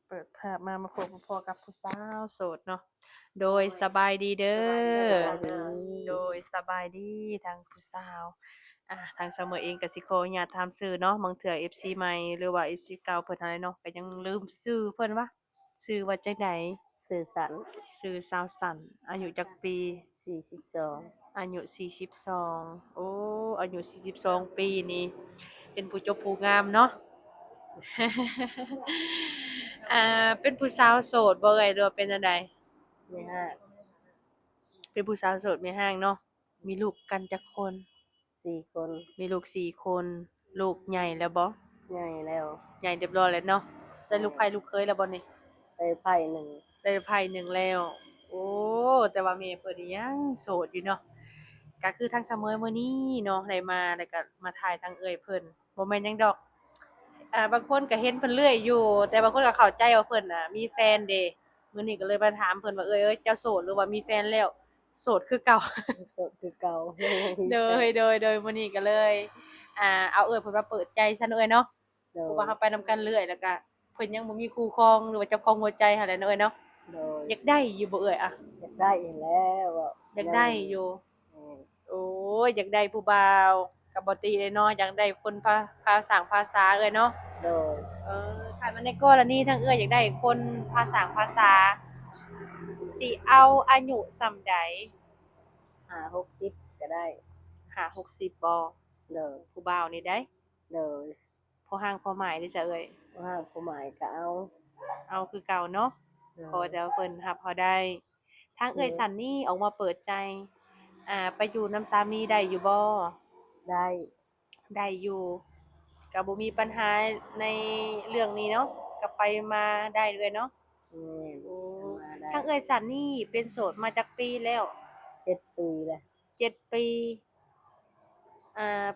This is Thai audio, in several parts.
เปิดภาพมาพบพ่อกับผู้สาวโสดเนาะโดยสบายดีเด้อสบายดีโดยสบายดีทางผู้สาวทางเสมอเองก็สิขออนุญาตถามชื่อเนาะบางเทื่อ FC ใหม่หรือว่า FC เก่าเพิ่นอะไรเนาะก็ยังลืมชื่อเพิ่นว่าชื่อว่าจังได๋สื่อสารชื่อสาวสันอายุจักปี42อายุ42โอ้อายุ42ปีนี่เป็นผู้จบผู้งามเนาะ เป็นผู้สาวโสดบ่เอ่ยหรือว่าเป็นจั่งใดไม่ห้าเป็นผู้สาวโสดมีห้างเนาะมีลูกกันจักคน4คนมีลูก4คนลูกใหญ่แล้วบ่ใหญ่แล้วใหญ่เรียบร้อยแล้วเนาะได้ลูกไผลูกเขยแล้วบ่นี่ไปไผ่หนึ่งได้ไผหนึ่งแล้วโอ้แต่ว่าแม่เพิ่นนี่ยังโสดอยู่เนาะก็คือทางเสมอมื้อนี้เนาะได้มาแล้วก็มาถ่ายทางเอื้อยเพิ่นบ่แม่นหยังดอกบางคนก็เห็นเพิ่นเรื่อยอยู่แต่บางคนก็เข้าใจว่าเพิ่นน่ะมีแฟนเด้มื้อนี้ก็เลยมาถามเพิ่นว่าเอ้ยเจ้าโสดหรือว่ามีแฟนแล้วโสดคือเก่า โสดคือเก่ามี โดแฟนยมื้อนี้ก็เลยเอาเพิ่นมาเปิดใจซัเอ้ยเนาะโดเพราะยว่าเราไปนำกันเรื่อยแล้วก็เพิ่นยังบ่มีคู่ครองหรือว่าเจ้าของหัวใจหั้นแหละเอ้ยเนาะโดยอยากได้อยู่บ่เอ้ยอะอยากได้อีกแล้วอะอยากยังได้อยู่โอ้ยอยากได้ผู้บ่าวก็บ่ติเลยเนาะอยากได้คนภาษาภาษาเอ้ยเนาะโดยถ้ามันในกรณีทางเอ้ยอยากได้คนภาษาภาษาสิเอาอายุส่ำใด60ก็ได้50บ่โดยผู้บ่าวนี่ได้โดยพอห่างพอหมายเด้อจ้ะเอ้ย ว่าผู้หมายก็เอา เอาคือเก่าเนาะโดขอยแต่ว่าเพิ่นรับเราได้ทางเอื้อยสันนี่ออกมาเปิดใจไปอยู่นำสามีได้อยู่บ่ได้ได้อยู่ก็บ่มีปัญหาในเรื่องนี้เนาะก็ไปมาได้เลยเนาะแม่นโอ้มาได้ทางเอื้อยสันนี่เป็นโสดมาจักปีแล้ว7 ปีแล้ว7ปี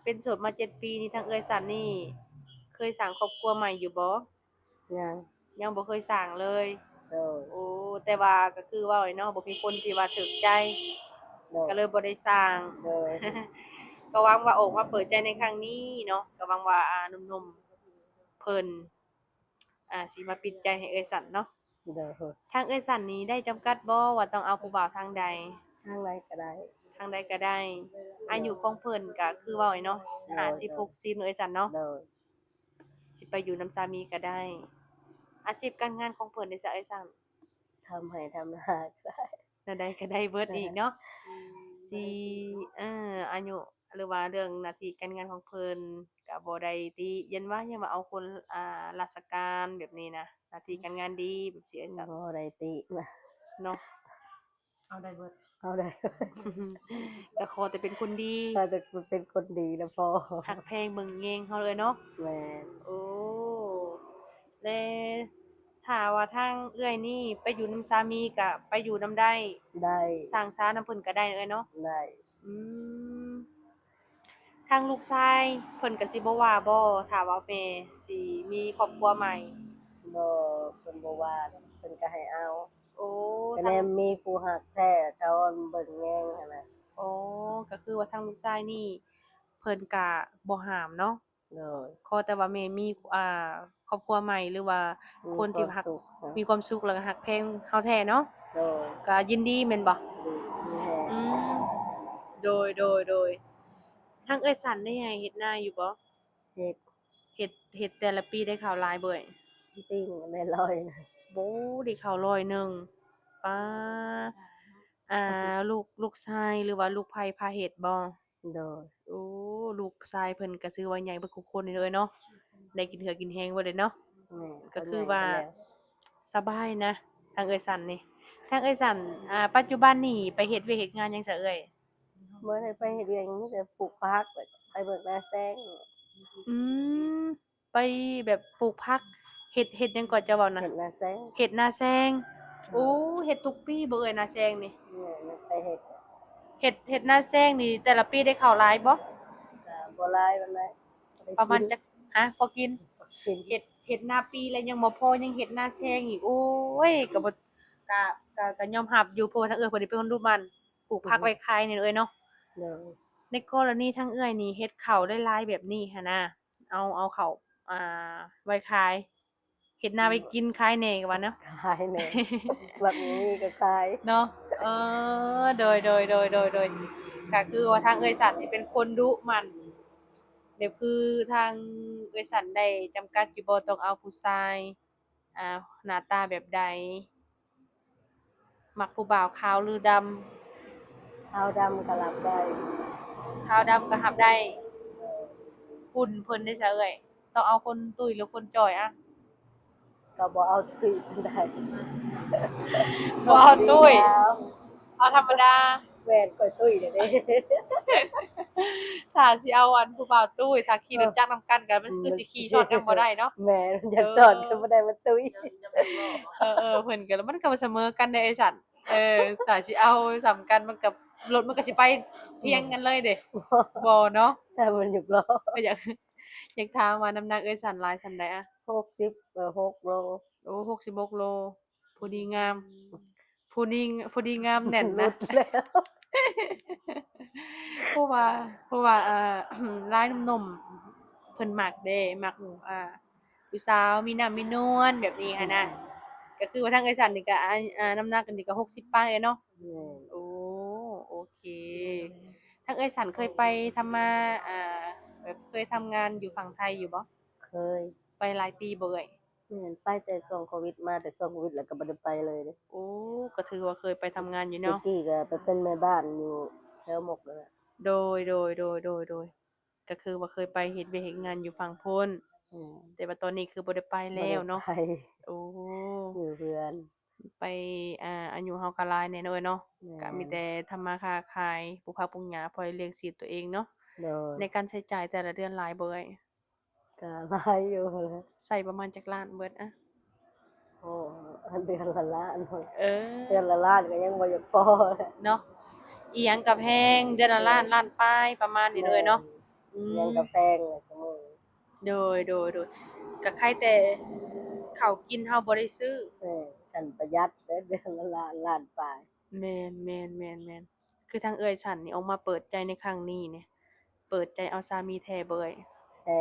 เป็นโสดมา7ปีนี่ทางเอื้อยสันนี่เคยสร้างครอบครัวใหม่อยู่บ่ยังยังบ่เคยสร้างเลยโดยโอ้แต่ว่าก็คือว่าไอ้เนาะบ่มีคนที่ว่าถูกใจโดยก็เลยบ่ได้สร้าง โดย ก็หวังว่าออกมาเปิดใจในครั้งนี้เนาะก็หวังว่าหนุ่มๆเพิ่นสิมาปิดใจให้เอื้อยสันเนาะโดยทางเอื้อยสันนี้ได้จำกัดบ่ว่าต้องเอาผู้บ่าวทางใดทางไรก็ได้ทางใดก็ได้อายุของเพิ่นก็คือว่าไอ้เนาะโดย50 60เนาะเอื้อยสันเนาะโดยสิไปอยู่นำสามีก็ได้อาชีพการงานของเพิ่นเด้อจ้ะเอื้อยสัน ทำให้ทำนาก็ได้ แนวใดก็ได้เบิดอีกเนาะสิอายุหรือว่าเรื่องหน้าที่การงานของเพิ่นก็บ่ได้ติยันว่าอย่ามาเอาคนราชการแบบนี้นะหน้าที่การงานดีแบบสิไอ้สัตว์บ่ได้ตินะเนาะเอาได้เบิด เอาได้ ก็ขอแต่เป็นคนดี ถ้าจะเป็นคนดีแล้วพอฮักแพงเบิ่งแยงเฮาเลยเนาะแม่นโอ้แล้วถ้าว่าทางเอื้อยนี่ไปอยู่นำสามีก็ไปอยู่นำได้ได้สร้างสรรค์นำเพิ่นก็ได้เอ้ยเนาะได้อืม ทางลูกชายเพิ่นก็สิบ่ว่าบ่ถ้าว่าแม่สิมีครอบครัวใหม่บ่เพิ่นบ่ว่าเพิ่นก็ให้เอาโอ้คะแนทางนมีผู้ฮักแท้เขาเบิ่งแยงหั้นน่ะอ๋อก็คือว่าทางลูกชายนี่เพิ่นก็บ่ห้ามเนาะโดยขอแต่ว่าแม่มีครอบครัวใหม่หรือว่ามีคนที่ฮักความสุขนะมีความสุขแล้วก็ฮักแพงเฮาแท้เนาะโดยก็ยินดีแม่นบ่ดีมีแฮงอืมโดยทางเอื้อยสันได้ให้เฮ็ดนาอยู่บ่เฮ็ดเฮ็ดแต่ละปีได้ข้าวหลายเบ่ย ปิ้งได้ร้อยนะโอ้ได้ข้าวร้อยหนึ่งป๊าลูกชายหรือว่าลูกไผพาเฮ็ดบ่โดยโอ้ลูกชายเพิ่นก็ถือว่าใหญ่เบิดคุคนนี่เลยเนาะได้กินเหือกินแฮงเบิดเลยเนาะแม่คก็นใหญ่คือว่าไปแล้วสบายนะทางเอื้อยสันนี่ทางเอื้อยสันปัจจุบันนี่ไปเฮ็ดเวียกเฮ็ดงานหยังซะเอื้อยบ่ได้ไปเฮ็ดเวียกหยังมีแต่ปลูกผักไปเบิ่งนาแซงอืมไปแบบปลูกผักเฮ็ดหยังก่อนจะเว้านะเฮ็ดนาแซงเฮ็ดนาแซงโอ้เฮ็ดทุกปีบ่เอื้อยนาแซงนี่ แม่มันไปเฮ็ดเฮ็ดหน้าแซงนี่แต่ละปีได้ข้าวหลายบ่ก็บ่หลายปานใดได้กินประมาณจักพอกินกินเฮ็ดหน้าปีแล้วยังบ่พอยังเฮ็ดหน้าแซงอีกโอ้ยก็บ่ก็ก็ยอมรับอยู่เพราะว่าทางเอื้อยเพิ่นนี่เป็นคนดูมันปลูกผักไว้ขายนี่เอ้ยเนาะโดยในกรณีทางเอื้อยนี่เฮ็ดข้าวได้หลายแบบนี้หันน่ะเอาข้าวไว้ขาย เฮ็ดนาไปกินขายแหน่ก็ว่าเนาะ ขายแหน่ แบบนี้ก็ขาย เนาะเออโดยก็คือว่าทางเอยสันนี่เป็นคนดุมันเดี๋ยวคือทางเอยสันได้จำกัดอยู่บ่ต้องเอาผู้ชายหน้าตาแบบใดมักผู้บ่าวขาวหรือดำ ขาวดำก็รับได้ ขาวดำก็รับได้หุ่นเพิ่นได้ซะเอ้ยต้องเอาคนตุ้ยหรือคนจ้อยอะ ก็บ่เอาตุ้ยปานใด บ่เอาตุ้ย แล้ว เอาธรรมดา แม่นข่อยตุ้ยเด้อเด้ ถ้าสิเอาอันผู้บ่าวตุ้ยถ้าขี่รถจักรนำกันก็มันคือสิขี่ชนกันบ่ได้เนาะ แม่นอยากสอนก็บ่ได้มาตุ้ย เพิ่นก็แล้วมันก็บ่เสมอกันเด้ไอ้สันถ้าสิเอาสำกันมันก็รถมันก็สิไปเพียงกันเลยเด้บ่เนาะ ถ้ามันอยู่รอ ก็อยากถามว่าน้ำหนักเอ้ยสันหลายส่ำใดอะ 606โล โอ้66โลพอดีงามพอดีงามแน่น หลุ นะ ดแล้ว เพราะว่าหลายหนุ่มๆเพิ่นมักเด้มักผู้สาวมีน้ำมีนวลแบบนี้หันนะก็คือว่าทางเอ้ยสันนี่ก็น้ำหนักอันนี้ก็60ปลายอะเนาะ แม่น โอ้โอเคทางเอ้ยสันเคยไปทำมาแบบเคยทำงานอยู่ฝั่งไทยอยู่บ่ เคย ไปหลายปีบ่เอ่ย แม่นไปแต่ช่วงโควิดมาแต่ช่วงโควิดแล้วก็บ่ได้ไปเลยเด้ โอ้ก็ถือว่าเคยไปทำงานอยู่ เมื่อ เนาะ กี้ก็ไปเป็นแม่บ้านอยู่แถวมุกนั่นแหละ โดยก็คือว่าเคยไปเฮ็ดเวียกเฮ็ดงานอยู่ฝั่งพ้น อืม แต่ว่าตอนนี้คือบ่ได้ไปแล้วเนาะ บ่ได้ไป โอ้ อยู่เรือน ไปอายุเฮาก็หลายแน่เนาะเอ้ยเนาะ แม่น ก็มีแต่ทำมาค้าขายปลูกผักปลูกหญ้าพอได้เลี้ยงชีพตัวเองเนาะ โดย ในการใช้จ่ายแต่ละเดือนหลายบ่เอ่ย ก็หลายอยู่แหละ ใช้ประมาณจักล้านเบิดอะ โอ้เดือนละล้านพุ่น เออ เดือนละล้านก็ยังบ่อยากพอเลย เนาะอิหยังก็แพงเดือนละล้านล้านปลายประมาณนี้เด้อเอ้ยเนาะ แม่นยังก็แพงเลยซุมื้อ โดยก็ใครแต่ข้าวกินเฮาบ่ได้ซื้อ กันประหยัดเด้อเดือนละล้านล้านปลาย แม่นคือทางเอ่ยฉันนี่ออกมาเปิดใจในครั้งนี้เนี่ยเปิดใจเอาสามีแท้เบ่ย แท้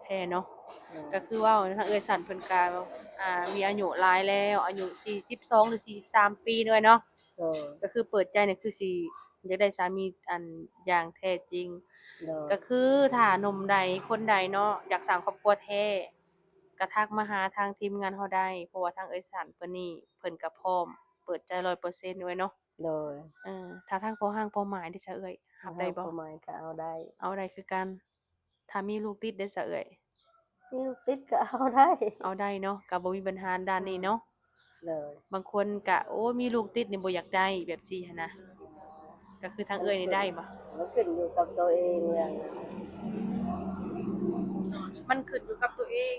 แท้เนาะ อืม ก็คือว่าทางเอ่ยฉันเพิ่นก็มีอายุหลายแล้วอายุ42หรือ43ปีด้วยเนาะ โดย ก็คือเปิดใจเนี่ยคือสิอยากได้สามีอันอย่างแท้จริง โดย ก็คือถ้าหนุ่มใดคนใดเนาะอยากสร้างครอบครัวแท้ก็ทักมาหาทางทีมงานเราได้เพราะว่าทางเอยสันเพิ่นนี่เพิ่นก็พร้อมเปิดใจ100%ไว้เนาะ โดย ถ้าทางพอห้างพอหมายได้ซะเอ่ยรับได้บ่ ประมาณก็เอาได้ เอาได้คือกันถ้ามีลูกติดได้ซะเอ่ย มีลูกติดก็เอาได้ เอาได้เนาะก็บ่มีปัญหาด้านนี้เนาะ เลย บางคนก็โอ้มีลูกติดนี่บ่อยากได้แบบซี้หันนะก็คือทางเอ่ยนี่ได้บ่ มันขึ้นอยู่กับตัวเองเรื่องนั้น มันขึ้นอยู่กับตัวเอง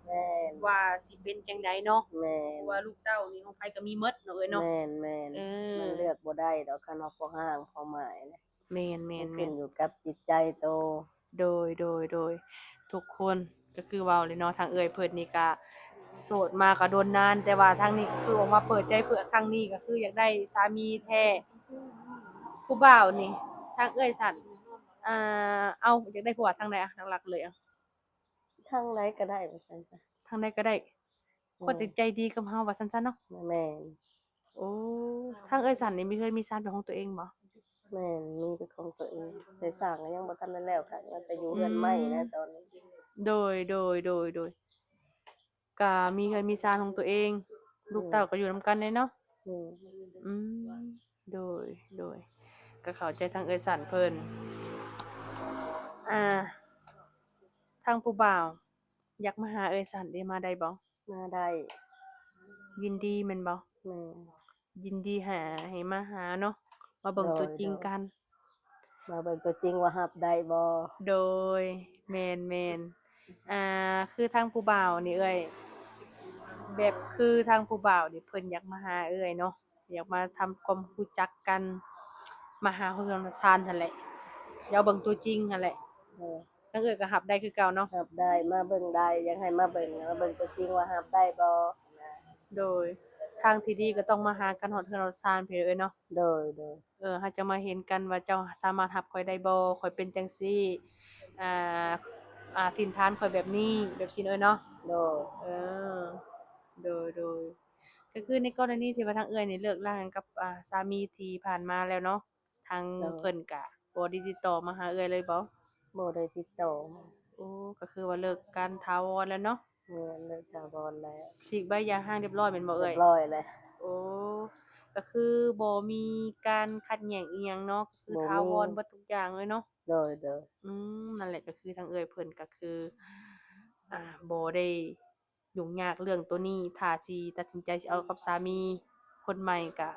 แม่น ว่าสิเป็นจังใดเนาะ แม่ เพ น ราะว่าลูกเต้านี่ของไผก็มีหมดเนาะเอ้ยเนาะ แม่นแม่น เออ มันเลือกบ่ได้ดอกคันว่าพอห้างพอหมายนะ แม่น มันขึ้นอยู่กับจิตใจโต โดยทุกคนก็คือเว้าเลยเนาะทางเอ่ยเพิ่นนี่ก็โสดมาก็โดนนาน แต่ว่าทางนี้คือออกมาเปิดใจเพื่อครั้งนี้ก็คืออยากได้สามีแท้ผู้บ่าวนี่ทางเอ่ยสั่นเอาอยากได้ผัวทางใดอะหลักๆเลยอะ ทางใดก็ได้ว่าซั่นซะ ทางใดก็ได้คนที่ใจดีกับเฮาว่าซั่นๆเนาะ แม่น โอ้ทางเอ่ยสั่นนี่เคยมีสารเป็นของตัวเองบ่ แม่นมีเป็นของตัวเองแต่สร้างก็ยังบ่ทันได้แล้วค่ะว่าแต่อยู่เรือนใหม่นะตอนนี้ โดยก็เคยมีสารของตัวเอง ลูกเต้าก็อยู่นำกันเด้เนาะ อืม อืมโดยก็เข้าใจทางเอ่ยสันเพิ่นทางผู้บ่าวอยากมาหาเอ่ยสันได้มาได้บ่ มาได้ ยินดีแม่นบ่ แม่น ยินดีให้มาหาเนาะมาเบิ่งตัวจริงกัน มาเบิ่งตัวจริงว่ารับได้บ่ โดยแม่นคือทางผู้บ่าวนี่เอ่ยแบบคือทางผู้บ่าวนี่เพิ่นอยากมาหาเอ่ยเนาะอยากมาทำความรู้จักกัน มาหาเฮือนซานนั่นแหละอยากเบิ่งตัวจริงนั่นแหละ เออ ทางเอ่ยก็รับได้คือเก่าเนาะ รับได้มาเบิ่งได้ยังให้มาเบิ่งตัวจริงว่ารับได้บ่นะ โดยทางที่ดีก็ต้องมาหากันฮอดเฮือนฮอดซานพี่เอ้ยเนาะ โดย เฮาจะมาเห็นกันว่าเจ้าสามารถรับข้อยได้บ่ข้อยเป็นจังซี่อ่าถิ่นฐานข้อยแบบนี้แบบซี้เอ้ยเนาะ โดยเออโดยก็คือในกรณีที่ว่าทางเอื้อยนี่เลิกรากันกับสามีที่ผ่านมาแล้วเนาะทางโดยเพิ่นก็บ่ได้ติดต่อมาหาเอื้อยเลยบ่บ่ได้ติดต่อโอ้ก็คือว่าเลิกกันถาวรแล้วเนาะเมื่อเลิกถาวรแล้ว ฉีกใบหย่าร้างเรียบร้อยแม่นบ่เรียบเอ่ยร้อยแล้วโอ้ก็คือบ่มีการขัดแย้งอิหยังเนาะก็คือบ่มีถาวรเบิดทุกอย่างเลยเนาะโดยอืนั่นแหละก็คือทางเอ่ยเพิ่นก็คือบ่ได้ยุ่งยากเรื่องตัวนี้ถ้าสิตัดสินใจสิเอากับสามีคนใหม่ก็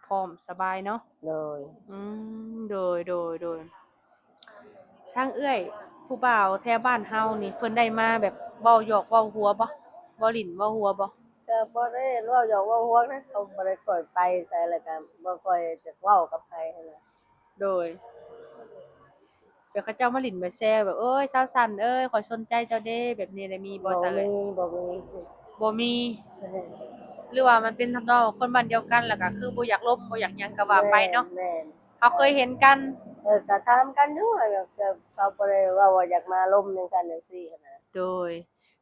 พร้อมสบายเนาะโดยอืโดยทางเอื้อยผู้บ่าวแถวบ้านเฮานี่เพิ่นได้มาแบบเว้าหยอกเว้าหัวบ่เว้าลิ้นเว้าหัวบ่ก็บ่ได้เว้าหยอกเว้าหัวนะเขาบ่ได้ค่อยไปไสแล้วก็บ่ค่อยจะเว้ากับไผหั้นน่ะโดยเดี๋ยวเขาเจ้ามาลิ้นมาแซวแบบเอ้ยสาวสันเอ้ยข้อยสนใจเจ้าเด้แบบนี้ได้มีบ่บ่ซะเอ้มียบ่มี บ่มีหรือว่ามันเป็นทำนองคนบ้านเดียวกันแล้วก็คือบ่อยากล้มบ่อยากหยังก็ว่าไปเนาะแม่นเขาเคยเห็นกันก็ถามกันอยู่ว่าแบบเขาบ่ได้ว่าอยากมาล้มจังซั่นจังซี่หั้นน่ะโดย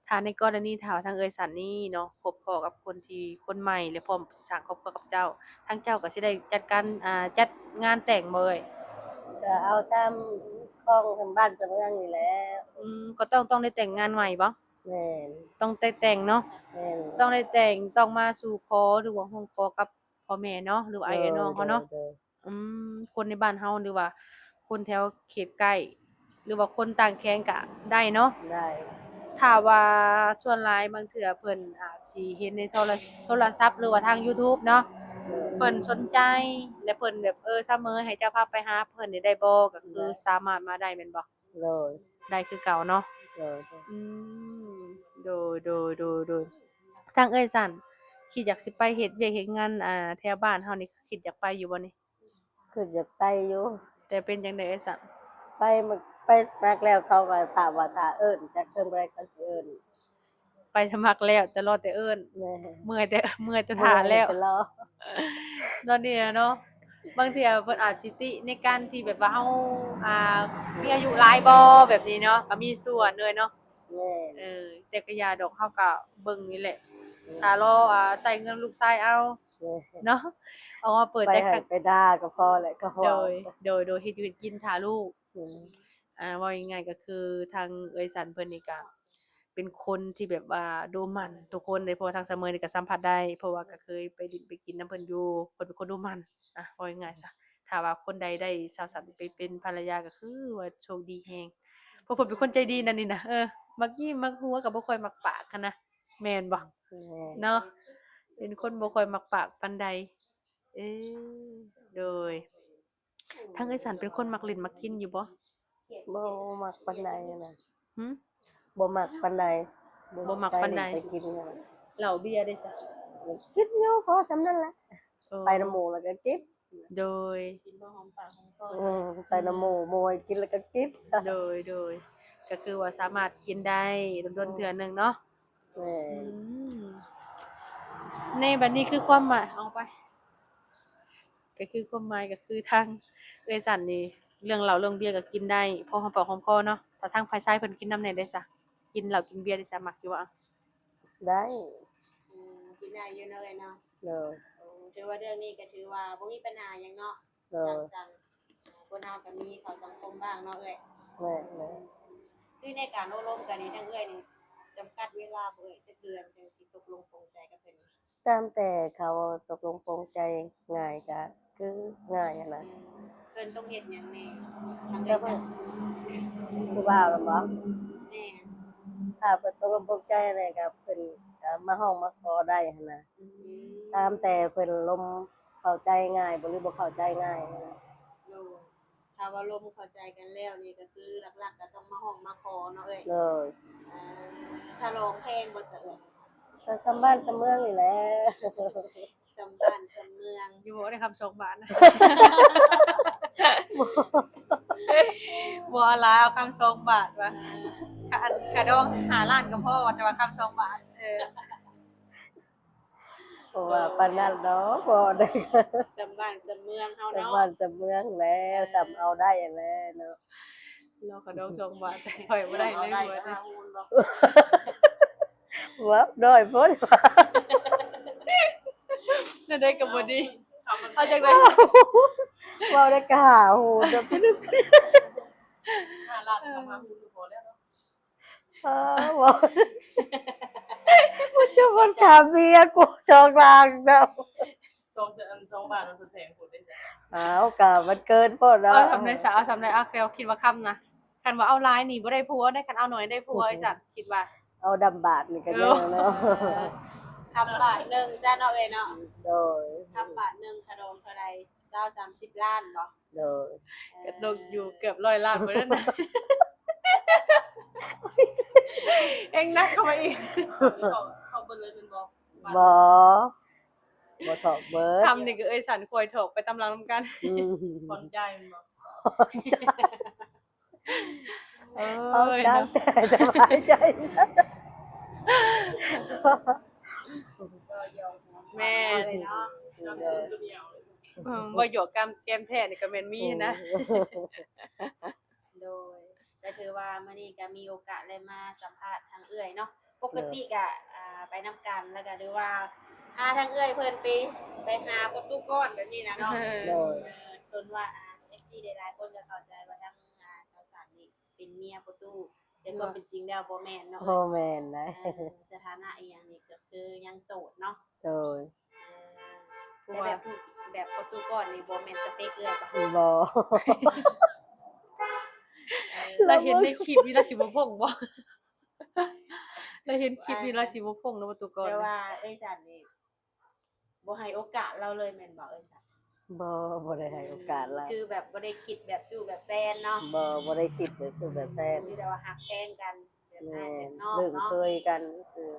ถ้าในกรณีถ้าว่าทางเอยสันนี่เนาะพบพ้อกับคนที่คนใหม่และพร้อมสิสร้างครอบครัวกับเจ้าทางเจ้าก็สิได้จัดการจัดงานแต่งบ่เอ่ยก็เอาตามของทางบ้านเสมืองนี่แหละก็ต้องได้แต่งงานใหม่บ่แม่นต้องได้แต่งเนาะแม่นต้องได้แต่งต้องมาสู่ขอหรือว่าฮ้องขอกับพ่อแม่เนาะหรือว่าโดอ้ายน้องยเขาเนาะๆๆอืคนในบ้านเฮาหรือว่าคนแถวเขตใกล้หรือว่าคนต่างแคว้นก็ได้เนาะได้ถ้าว่าส่วนหลายบางเทื่อเพิ่นอาจสิเห็นในโทรศัพท์หรือว่าทางยูทูบเนาะเพิ่นสนใจและเพิ่นแบบเสมอให้เจ้าพาไปหาเพิ่นนี่ได้บ่ก็คือสามารถมาได้แม่นบ่โดยได้คือเก่าเนาะโดยอืมโดยทางเอ้ยซั้นคิดอยากสิไปเฮ็ดเวียกเฮ็ดงานแถวบ้านเฮานี่คิดอยากไปอยู่บ่นี่คือจะไปอยู่แต่เป็นจังได๋เอ้ยซั้นไปมันไปนักแล้วเขาก็ถามว่าถ้าเอิ้นจักเทิงใดเขาสิเอิ้นไปสมัครแล้วแต่รอแต่เอิ้นแม่เมื่อยแต่เมื่อยแต่เมื่ท่าอยแล้ว จะรอ ตอนนี้อะเนาะบางเที่ยเพิ่นอาจสิติในการที่แบบว่าเฮาอ่ามีอายุหลายบ่แบบนี้เนาะก็มีส่วนด้วยเนาะแม่นแต่ก็อย่าดอกเฮาก็เบิ่งนี่แหละถ้ารอใช้เงินลูกชายเอาแม่นเนาะเอามาเปิดไปให้ใจครั้งไปด่าก็พอแหละก็โดเว้ายโดยเฮ็ดอยู่เฮ็ดกินท่าลูกอืมเว้าง่ายๆก็คือทางเอื้อยสันเพิ่นนี่ก็เป็นคนที่แบบว่าดูหมั่นทุกคนเลยเพราะว่าทางเสมอนี่ก็สัมผัสได้เพราะว่าก็เคยไปดินไปกินนำเพิ่นอยู่เพิ่นเป็นคนดูหมั่นว่าง่ายๆซะถ้าว่าคนใดได้สาวสันไปเป็นภรรยาก็คือว่าโชคดีแรงเพราะเพิ่นเป็นคนใจดีนั่นนี่นะมักยิ้มมักหัวก็บ่ค่อยมักปากหั้นนะแม่นบ่แม่นเนาะเป็นคนบ่ค่อยมักปากปานใดเอโดยทางเอื้อยสันเป็นคนมักเล่นมักกินอยู่บ่ บ่มักปานใดน่ะหึบ่มักปานใดบ่มักปานใดไปกินนั่นเหล้าเบียร์เด้จ้ะกินอยู่พอส่ำนั้นแหละโอ้ไปนำหมู่แล้วก็จิบโดยไปนำหมู่ให้กินแล้วก็จิบโดยก็คือว่าสามารถกินได้โดนๆเทื่อหนึ่งเนาะแม่อืนมในบัดนี้คือความหมายเอาไปก็คือความหมายก็คือทางเอื้อยสันนี่เรื่องเหล้าเรื่องเบียร์ก็กินได้พอหอมปากหอมคอเนาะแต่ทางฝ่ายชายเพิ่นกินนำแหน่ได้ซะกินเหล้ากินเบียร์ได้ซะมักอยู่บ่อะได้กินได้อยู่เนาะเอ้ยเนาะเด้อถือว่าเรื่องนี้ก็ถือว่าบ่มีปัญหาหยังเนาะเด้อสั่งคนเฮาก็มีเข้าสังคมบ้างเนาะเอ้ยแม่นคือในการอบรมกันนี่ทั้งเอ้ยนี่จำกัดเวลาบ่เอ้ยจักเดือนจังสิตกลงปลงใจกับเพิ่นตามแต่เขาตกลงปลงใจง่ายก็คือง่ายอะนะเพิ่นต้องเฮ็ดหยังแหน่ทั้งเอ้แต่ยสั่งผู้บ่าวล่ะบ่แม่ถ้าเพิ่นตกลงปลงใจอะไรก็เพิ่นก็มาฮ้องมาขอได้หั้นน่ะอืตามแต่เพิ่นลมเข้าใจง่ายบ่หรือบ่เข้าใจง่ายหั้นน่ะโดถ้าว่าลมเข้าใจกันแล้วนี่ก็คือหลักๆก็ต้องมาฮ้องมาขอเนาะเอ้ยเลย เอ่ถ้าร้องเพลงบ่ซะเอ้ยก็สำบ้านสำเมืองนี่แหละ สำบ้านสำเมือง อยู่บ่ได้คำ2บาทนะบ่หลายเอาคำ2บาทว่ะค่าดอง5ล้านก็พอแต่ว่าคำ2บาทเพราะว่าปานนั้นดอกบ่ได้ สำบ้านสำเมืองเฮา สำ เนาะ บ้านสำเมืองแล้วสำเอาได้หั้นแหล้วเนาะ เราก็ดอง2บาทแต่ข่อยบ่ได้เลยหัวนี่ ว้าวน้อยพ้น นั่นได้ก็บ่ดีเอาจังได๋ เว้าได้กะหาโหดแบบนึก 5 ล้านเข้ามาฮู้พอแล้วเนาะ เว้ามันจะมาถามเมียกูชองลางเจ้า 2 บาทมันคือแพงโพดได้จ้ะ อ้าวกะมันเกินพ้นแล้ว เอาทำได้ซะเอาทำได้เอาแคลคิดว่าค่ำนะคันว่าเอาหลายนี่บ่ได้ผัวได้คันเอาน้อยได้ผัวไอ้สัตว์คิดว่า เอาดำบาดนี่ก็เยอะเนาะ คำบาทหนึ่งจ้าเนาะเอ้ยเนาะ โดย คำบาทหนึ่งขนมเท่าไร30 ล้านบ่ โดย กระดกอยู่เกือบ100 ล้านบ่นั่นน่ะเอ็งนักเข้ามาอีก เขาเบิ่เลยเป็นบ่ บ่ถอกเบิด คำนี่ก็เอ้ยสันคอยถกไปตำลังนํกัน อืม ผ่อนใจายมันบ่ เอา เอ้ย ดัง เนาะ แต่สบายใจนะ แม่ เลยเนาะ ซับซ้อนก็เดียวเลย บ่หยอกกำแก้มแท้นี่ก็แม่นมีนะ โดยก็ถือว่ามื้อนี้ก็มีโอกาสได้มาสัมภาษณ์ทางเอื้อยเนาะปกติก็ไปนํกันแล้วก็หรือว่าหาทางเอื้อยเพิ่นไปหาประตูก้อนแบบนี้นะเนาะ โดย จนว่าFC หลายๆคนจะเข้าใจว่าทางชาวสานนี่เป็นเมียประตูแต่ความเป็นจริงแล้วบ่แม่นเนาะ พ่อแม่นนะ สถานะอีหยังนี่ก็คือยังโสดเนาะ โดย แต่แบบประตูก่อนนี่บ่แม่นสเปคเอื้อยบ่ บ่ เราเห็นในคลิปนี่เราสิบ่พงบ่เราเห็นคลิปนี่เราสิบ่พงเนาะประตูก่อน แต่ว่าเอ้ยสันนี่บ่ให้โอกาสเราเลยแม่นบ่เอ้ยสัน บ่ได้ให้โอกาสแล้ว คือแบบบ่ได้คิดแบบสู้แบบแฟนเนาะ บ่ได้คิดแบบสู้แบบแฟน มีแต่ว่าฮักแพงกันแบบ แม่ อ้าย น แบบน้อง เรื่อง เนาะ เคยกันคือ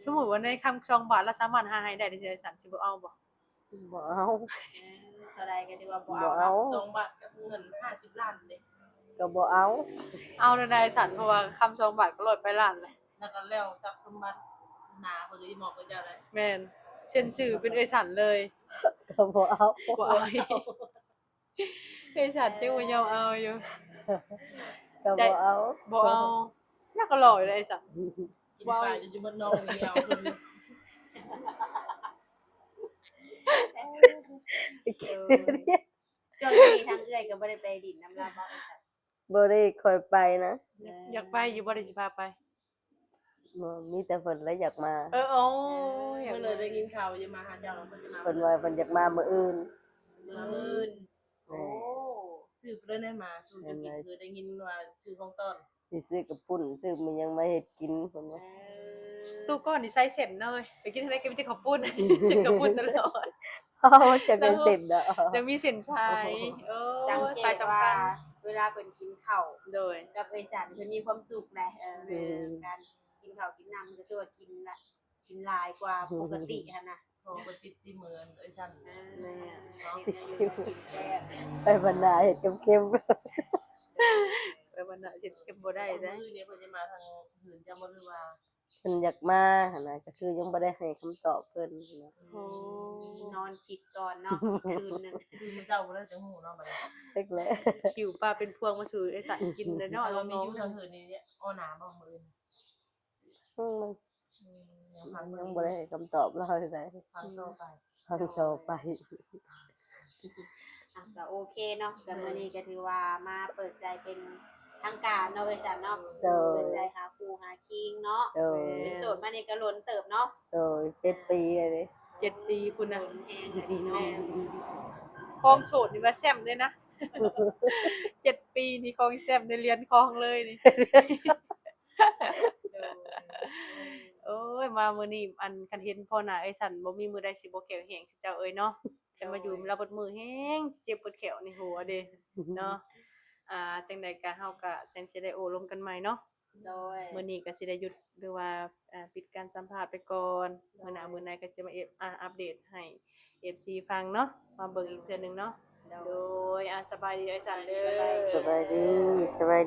สมมุติว่าในคำ2 บาทเราสามารถหาให้ได้ดิฉันสิบ่เอาบ่ บ่เอา เท่าใดก็ถือว่าบ่ บ่ เอา เอา เนาะ 2 บาทกับเงิน50 ล้านเด้ ก็บ่เอา เอาได้สันเพราะว่าคำ2 บาทก็100ไปล้านเลย แล้วก็แล้วทรัพย์สมบัติหนาเพิ่นสิมอบให้เจ้าได้ แม่นเซ็นชื่อเป็นเอ้ยสันเลย ก็บ่เอา บ่เอาอีกเอ้ยสันจังบ่ยอมเอาอยู่ ก็บ่เอา บ่เอาน่าก็หล่ออยู่เลยไอ้สัน กินปลาจะอยู่บนน้องนี่เอาเพิ่น ช่วงนี้ทางเอื้อยก็บ่ได้ไปดินน้ำลาบ่เอ้ยสัน บ่ได้ค่อยไปนะ อยากไปอยู่บ่ได้สิพาไป บ่มีแต่เพิ่นแล้วอยากมา โอ้อยาก เพิ่นเลยได้ยินข่าวว่าจะมาหาเจ้าแล้วเพิ่นจะมา เพิ่นว่าเพิ่นอยากมามื้ออื่น มามื้น โอ้ ซื้อเพิ่นได้มาสู่จะกินคือได้ยินว่าซื้อของต้น สิซื้อกระปุ่นซื้อมันยังมาเฮ็ดกินเพิ่นว่า ตู้ก้อนนี่ใส่เส้นเลยไปกินทะเลกินแต่ข้าวปุ้นกินข้าวปุ้นตลอด เฮาจะเป็นเสร็จเด้อ ยังมีเส้นชายสังเก สาย ต สำ ว่า คัญ เวลาเพิ่นกินข้าว โดย กับเอ้ยสันเพิ่นมีความสุขแหละการกินข้าวกินน้ำก็คือว่ากินละกินหลายกว่าปกติหั่นน่ะ โอ้บ่ติด40,000เอ้ยซั่น แม่ เนาะ กินแซ่บ ไปบรรณาเฮ็ดเค็ม ไปวันน่ะสิเก็บบ่ได้ ได้ เด้ มื้อนี้เพิ่นจะมาทางหื่นจะบ่รู้ว่า ๆเพิ่นอยากมาหั่นน่ะก็คือยังบ่ได้ให้คำตอบเพิ่นนะ โอ้ นอนคิดก่อนเนาะคืนนึง คือมื้อเช้าบ่ได้จังฮู้เนาะบัดนี้ เล็กแล้ว หิวปลาเป็นพวงมาสู่ไอ้สันกินเลยเนาะ เรามี น้อง อยู่ทางหื่นนี่เนี่ยอ้อหนาบ่มื้อนี้ มัน ฟัง ยังบ่ได้ให้คำตอบเราได้ ฟังต่อไป ฟังต่อไป อ่ะก็โอเคเนาะแต่มื้อนี้ก็ถือว่ามาเปิดใจเป็นทางการเนาะเอ้ยสันเนาะเปิดใจหาคู่หาคิงเนาะ โดย เป็นโสดมานี่ก็ล้นเติบเนาะ โดย7 ปีเลย 7 ปีคุณน่ะ ล้นแฮงอันนี้เนาะ คลองโสดนี่ว่าแซ่บเลยนะ7 ปีนี่คลองแซ่บได้เรียนคลองเลยนี่ โอ้ยมามื้อนี้อันคันเห็นพ่อหน้าไอ้สันบ่มีมื้อใดสิบ่แขวแห้งคือเจ้าเอ้ยเนาะแต่มาอยู่เราเบิดมือแห้งเจ็บปวดแขวในหัวเด้เนาะจังใดก็เฮาก็จังสิได้โอ้ลมกันใหม่เนาะ โดย มื้อนี้ก็สิได้หยุดหรือว่าปิดการสัมภาษณ์ไปก่อนมื้อหน้ามื้อไหนก็จะมาอัปเดตให้ FC ฟังเนาะมาเบิ่งอีกเทื่อหนึงเนาะโดยสบายดีไอ้สันเด้อ สบายดีสบาย